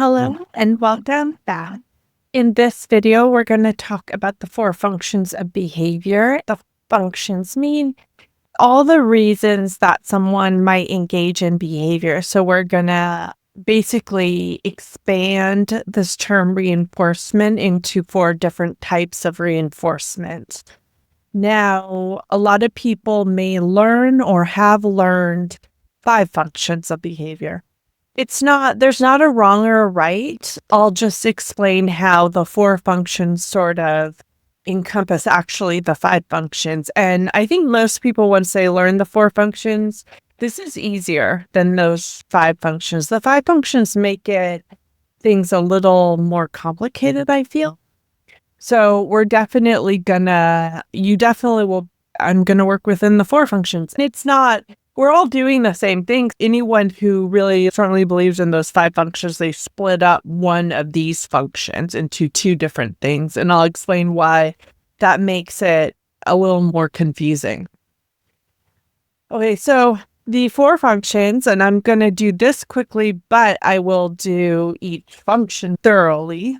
Hello and welcome back. In this video, we're going to talk about the 4 functions of behavior. The functions mean all the reasons that someone might engage in behavior. So we're going to basically expand this term reinforcement into 4 different types of reinforcement. Now, a lot of people may learn or have learned 5 functions of behavior. There's not a wrong or a right. I'll just explain how the 4 functions sort of encompass actually the 5 functions. And I think most people, once they learn the 4 functions, this is easier than those 5 functions. The 5 functions make things a little more complicated, I feel. So I'm gonna work within the 4 functions. We're all doing the same thing. Anyone who really strongly believes in those 5 functions, they split up one of these functions into 2 different things. And I'll explain why that makes it a little more confusing. Okay, so the 4 functions, and I'm going to do this quickly, but I will do each function thoroughly.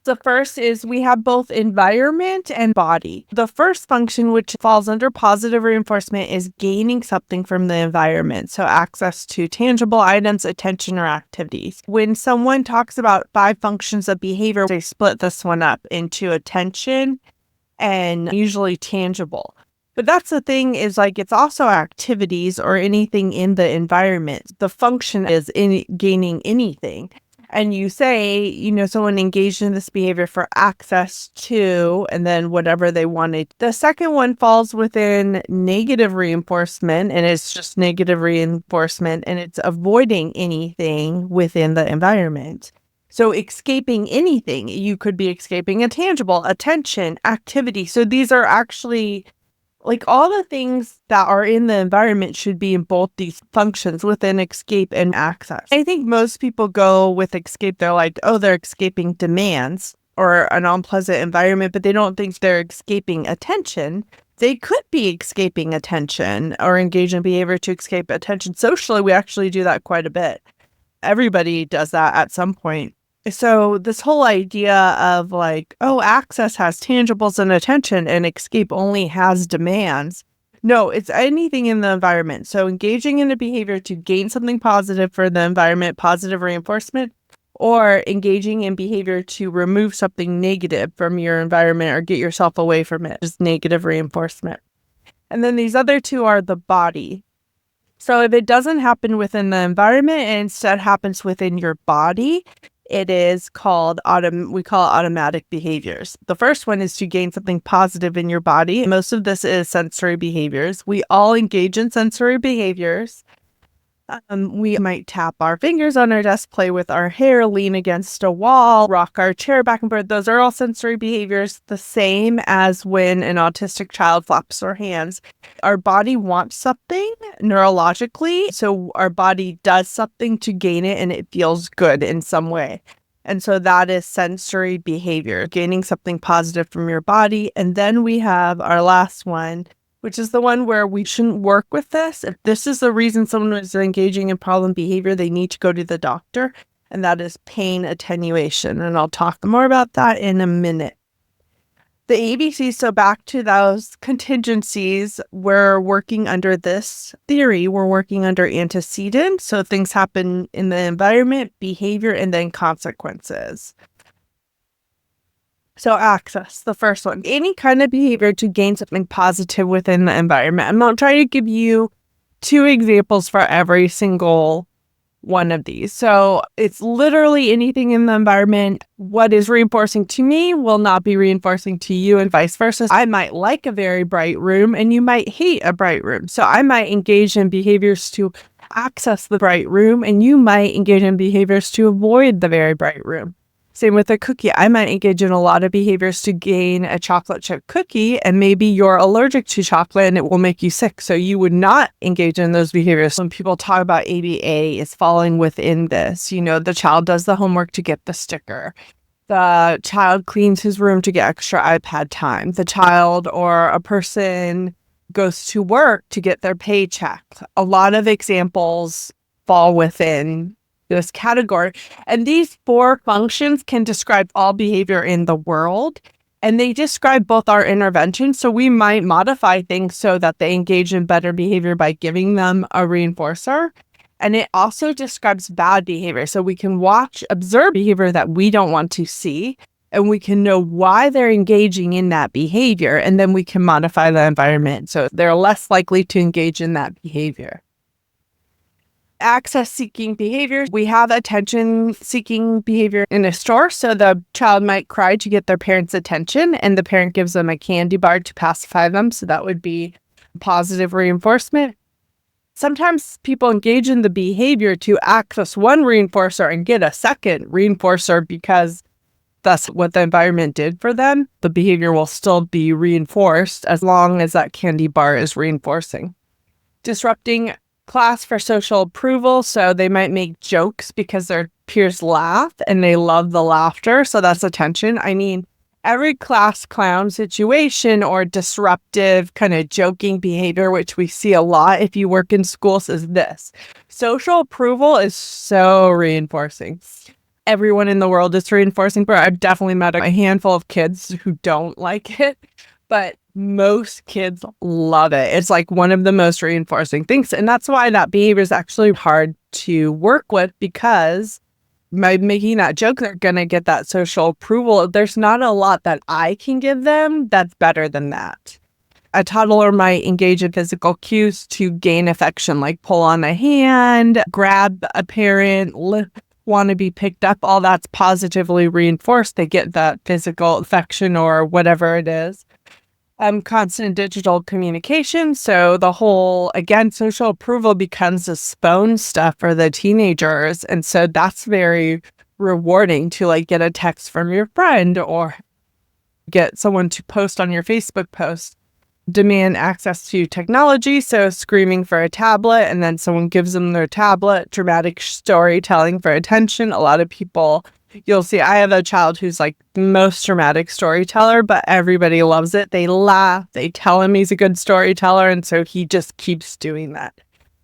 The first is we have both environment and body. The first function, which falls under positive reinforcement, is gaining something from the environment. So access to tangible items, attention, or activities. When someone talks about 5 functions of behavior, they split this one up into attention and usually tangible. But that's the thing is it's also activities or anything in the environment. The function is gaining anything. And you say, someone engaged in this behavior for access to, and then whatever they wanted. The second one falls within negative reinforcement, and it's just negative reinforcement, and it's avoiding anything within the environment. So escaping anything, you could be escaping a tangible, attention, activity. So these are actually all the things that are in the environment should be in both these functions within escape and access. I think most people go with escape. They're like, oh, they're escaping demands or an unpleasant environment, but they don't think they're escaping attention. They could be escaping attention or engage in behavior to escape attention. Socially, we actually do that quite a bit. Everybody does that at some point. So this whole idea of access has tangibles and attention and escape only has demands. No, it's anything in the environment. So engaging in a behavior to gain something positive for the environment, positive reinforcement, or engaging in behavior to remove something negative from your environment or get yourself away from it, is negative reinforcement. And then these other 2 are the body. So if it doesn't happen within the environment and instead happens within your body, it is called we call it automatic behaviors. The first one is to gain something positive in your body. Most of this is sensory behaviors. We all engage in sensory behaviors. We might tap our fingers on our desk, play with our hair, lean against a wall, rock our chair back and forth. Those are all sensory behaviors, the same as when an autistic child flaps their hands. Our body wants something neurologically, so our body does something to gain it and it feels good in some way. And so that is sensory behavior, gaining something positive from your body. And then we have our last one, which is the one where we shouldn't work with this. If this is the reason someone is engaging in problem behavior, they need to go to the doctor, and that is pain attenuation. And I'll talk more about that in a minute. The ABCs, so back to those contingencies, we're working under this theory. We're working under antecedent. So things happen in the environment, behavior, and then consequences. So access, the first one, any kind of behavior to gain something positive within the environment. I'm not trying to give you 2 examples for every single one of these. So it's literally anything in the environment. What is reinforcing to me will not be reinforcing to you and vice versa. I might like a very bright room and you might hate a bright room. So I might engage in behaviors to access the bright room and you might engage in behaviors to avoid the very bright room. Same with a cookie. I might engage in a lot of behaviors to gain a chocolate chip cookie, and maybe you're allergic to chocolate and it will make you sick. So you would not engage in those behaviors. When people talk about ABA, it's falling within this. The child does the homework to get the sticker. The child cleans his room to get extra iPad time. The child or a person goes to work to get their paycheck. A lot of examples fall within this category. And these 4 functions can describe all behavior in the world. And they describe both our interventions. So we might modify things so that they engage in better behavior by giving them a reinforcer. And it also describes bad behavior. So we can observe behavior that we don't want to see, and we can know why they're engaging in that behavior. And then we can modify the environment so they're less likely to engage in that behavior. Access-seeking behavior. We have attention-seeking behavior in a store. So the child might cry to get their parent's attention, and the parent gives them a candy bar to pacify them. So that would be positive reinforcement. Sometimes people engage in the behavior to access one reinforcer and get a second reinforcer because that's what the environment did for them. The behavior will still be reinforced as long as that candy bar is reinforcing. Disrupting class for social approval. So they might make jokes because their peers laugh and they love the laughter. So that's attention. I mean, every class clown situation or disruptive kind of joking behavior, which we see a lot if you work in schools, is this. Social approval is so reinforcing. Everyone in the world is reinforcing, but I've definitely met a handful of kids who don't like it, but most kids love it. It's like one of the most reinforcing things. And that's why that behavior is actually hard to work with, because by making that joke, they're going to get that social approval. There's not a lot that I can give them that's better than that. A toddler might engage in physical cues to gain affection, like pull on a hand, grab a parent, want to be picked up. All that's positively reinforced. They get that physical affection or whatever it is. Constant digital communication. So the whole, again, social approval becomes this phone stuff for the teenagers. And so that's very rewarding to like get a text from your friend or get someone to post on your Facebook post. Demand access to technology. So screaming for a tablet and then someone gives them their tablet. Dramatic storytelling for attention. A lot of people, you'll see, I have a child who's like the most dramatic storyteller, but everybody loves it. They laugh. They tell him he's a good storyteller. And so he just keeps doing that.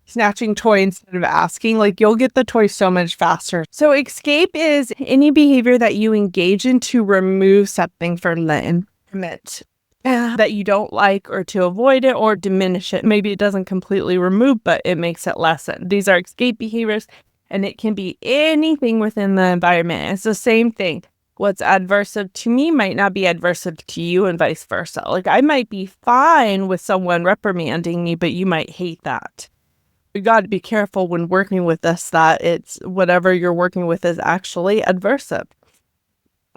Snatching toy instead of asking, like you'll get the toy so much faster. So escape is any behavior that you engage in to remove something from the environment that you don't like, or to avoid it or diminish it. Maybe it doesn't completely remove, but it makes it lessen. These are escape behaviors. And it can be anything within the environment. It's the same thing. What's adversive to me might not be adversive to you, and vice versa. Like I might be fine with someone reprimanding me, but you might hate that. You got to be careful when working with this, that it's whatever you're working with is actually adversive.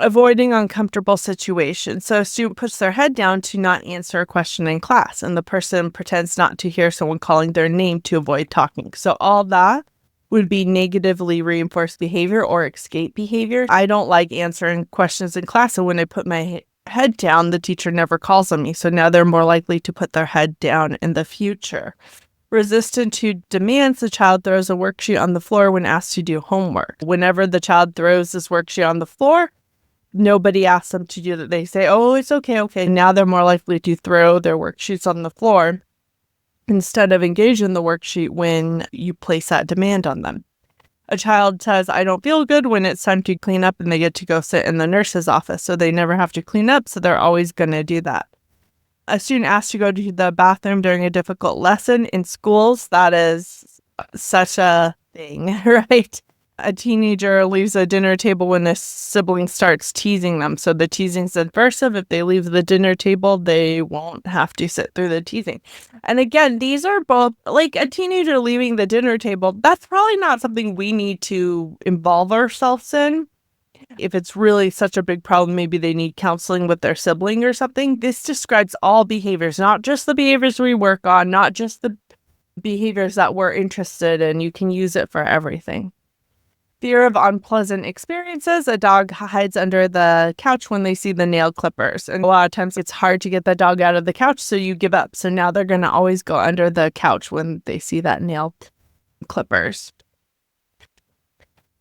Avoiding uncomfortable situations. So a student puts their head down to not answer a question in class, and the person pretends not to hear someone calling their name to avoid talking. So all that would be negatively reinforced behavior or escape behavior. I don't like answering questions in class, and when I put my head down, the teacher never calls on me. So now they're more likely to put their head down in the future. Resistant to demands, the child throws a worksheet on the floor when asked to do homework. Whenever the child throws this worksheet on the floor, nobody asks them to do that. They say, oh, it's okay. Now they're more likely to throw their worksheets on the floor instead of engage in the worksheet when you place that demand on them. A child says, I don't feel good when it's time to clean up, and they get to go sit in the nurse's office. So they never have to clean up, so they're always going to do that. A student asked to go to the bathroom during a difficult lesson in schools. That is such a thing, right? A teenager leaves a dinner table when a sibling starts teasing them. So the teasing's adversive. If they leave the dinner table, they won't have to sit through the teasing. And again, these are both, like a teenager leaving the dinner table, that's probably not something we need to involve ourselves in. If it's really such a big problem, maybe they need counseling with their sibling or something. This describes all behaviors, not just the behaviors we work on, not just the behaviors that we're interested in. You can use it for everything. Fear of unpleasant experiences. A dog hides under the couch when they see the nail clippers. And a lot of times it's hard to get the dog out of the couch, so you give up. So now they're going to always go under the couch when they see that nail clippers.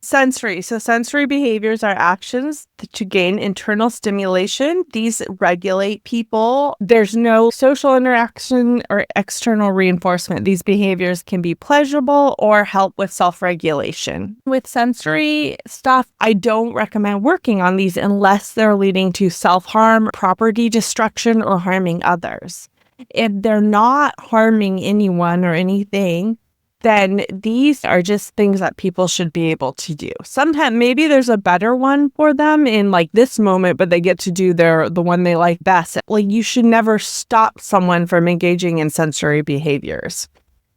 Sensory. So sensory behaviors are actions to gain internal stimulation. These regulate people. There's no social interaction or external reinforcement. These behaviors can be pleasurable or help with self-regulation. With sensory stuff, I don't recommend working on these unless they're leading to self-harm, property destruction, or harming others. If they're not harming anyone or anything, then these are just things that people should be able to do. Sometimes maybe there's a better one for them in like this moment, but they get to do the one they like best. Like you should never stop someone from engaging in sensory behaviors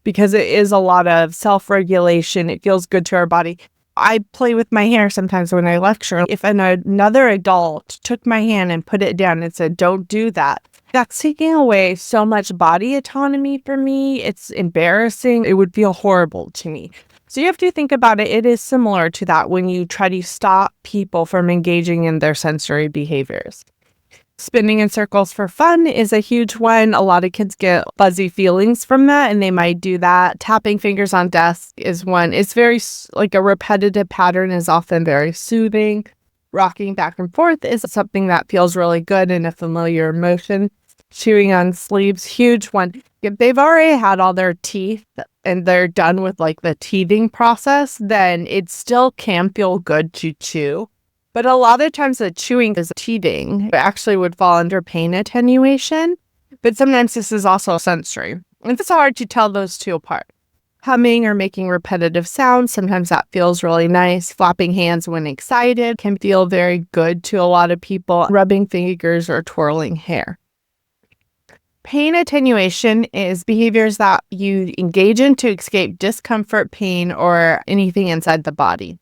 because it is a lot of self-regulation. It feels good to our body. I play with my hair sometimes when I lecture. If another adult took my hand and put it down and said, "Don't do that," that's taking away so much body autonomy for me. It's embarrassing. It would feel horrible to me. So you have to think about it. It is similar to that when you try to stop people from engaging in their sensory behaviors. Spinning in circles for fun is a huge one. A lot of kids get fuzzy feelings from that, and they might do that. Tapping fingers on desks is one. It's very, like a repetitive pattern is often very soothing. Rocking back and forth is something that feels really good in a familiar motion. Chewing on sleeves, huge one. If they've already had all their teeth and they're done with like the teething process, then it still can feel good to chew. But a lot of times the chewing is teething. It actually would fall under pain attenuation. But sometimes this is also sensory. And it's hard to tell those two apart. Humming or making repetitive sounds, sometimes that feels really nice. Flapping hands when excited can feel very good to a lot of people. Rubbing fingers or twirling hair. Pain attenuation is behaviors that you engage in to escape discomfort, pain, or anything inside the body.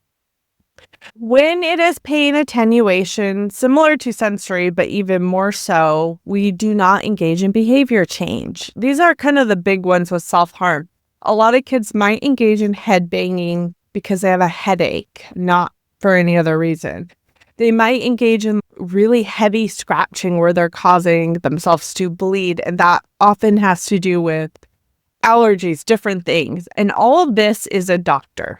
When it is pain attenuation, similar to sensory, but even more so, we do not engage in behavior change. These are kind of the big ones with self-harm. A lot of kids might engage in head banging because they have a headache, not for any other reason. They might engage in really heavy scratching where they're causing themselves to bleed, and that often has to do with allergies, different things. And all of this is a doctor.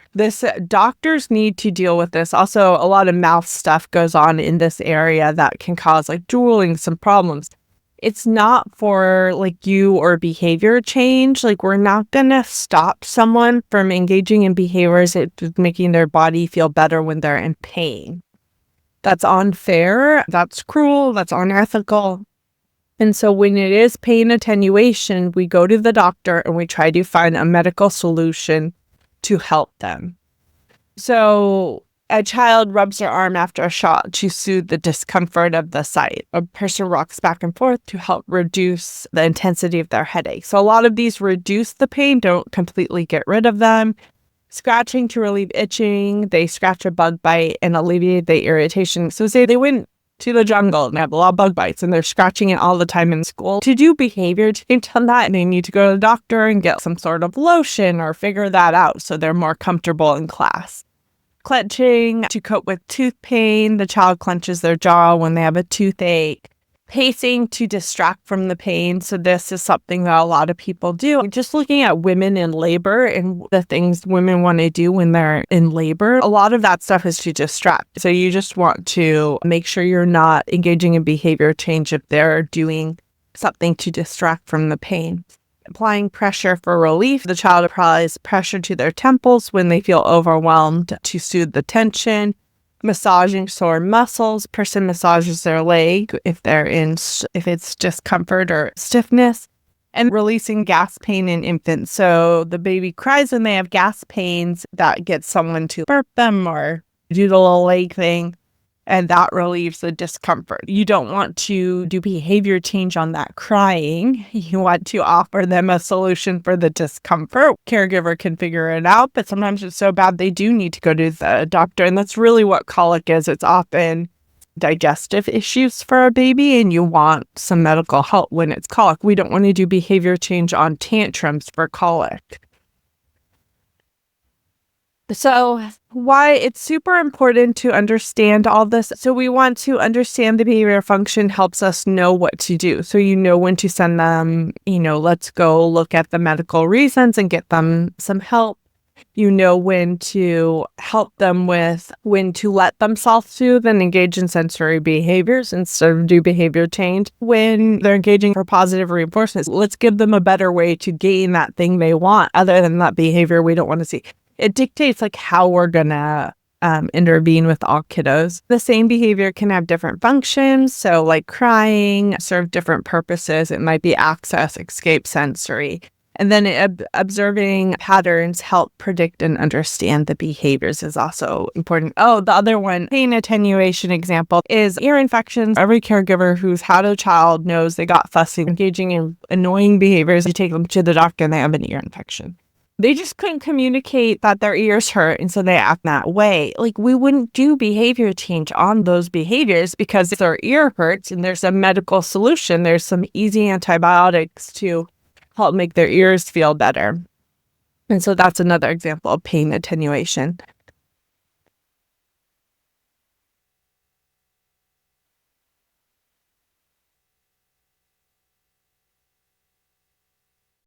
Doctors need to deal with this. Also, a lot of mouth stuff goes on in this area that can cause like drooling, some problems. It's not for like you or behavior change. Like we're not going to stop someone from engaging in behaviors it's making their body feel better when they're in pain. That's unfair. That's cruel. That's unethical. And so when it is pain attenuation, we go to the doctor and we try to find a medical solution to help them. So a child rubs their arm after a shot to soothe the discomfort of the site. A person rocks back and forth to help reduce the intensity of their headache. So a lot of these reduce the pain, don't completely get rid of them. Scratching to relieve itching. They scratch a bug bite and alleviate the irritation. So say they went to the jungle and have a lot of bug bites and they're scratching it all the time in school. To do behavior change on that, and they need to go to the doctor and get some sort of lotion or figure that out so they're more comfortable in class. Clenching to cope with tooth pain. The child clenches their jaw when they have a toothache. Pacing to distract from the pain. So this is something that a lot of people do. Just looking at women in labor and the things women want to do when they're in labor, a lot of that stuff is to distract. So you just want to make sure you're not engaging in behavior change if they're doing something to distract from the pain. Applying pressure for relief. The child applies pressure to their temples when they feel overwhelmed to soothe the tension. Massaging sore muscles. Person massages their leg if it's discomfort or stiffness. And releasing gas pain in infants. So the baby cries when they have gas pains. That gets someone to burp them or do the little leg thing. And that relieves the discomfort. You don't want to do behavior change on that crying. You want to offer them a solution for the discomfort. Caregiver can figure it out, but sometimes it's so bad they do need to go to the doctor. And that's really what colic is. It's often digestive issues for a baby, and you want some medical help when it's colic. We don't want to do behavior change on tantrums for colic. So why it's super important to understand all this. So we want to understand the behavior function helps us know what to do. So you know when to send them, let's go look at the medical reasons and get them some help. You know when to help them with when to let themselves soothe and engage in sensory behaviors instead of do behavior change. When they're engaging for positive reinforcements, let's give them a better way to gain that thing they want other than that behavior we don't want to see. It dictates like how we're gonna intervene with all kiddos. The same behavior can have different functions. So like crying serve different purposes. It might be access, escape, sensory. And then observing patterns help predict and understand the behaviors is also important. Oh, the other one, pain attenuation example is ear infections. Every caregiver who's had a child knows they got fussy, engaging in annoying behaviors. You take them to the doctor and they have an ear infection. They just couldn't communicate that their ears hurt, and so they act that way. Like, we wouldn't do behavior change on those behaviors because if their ear hurts and there's a medical solution, there's some easy antibiotics to help make their ears feel better. And so that's another example of pain attenuation.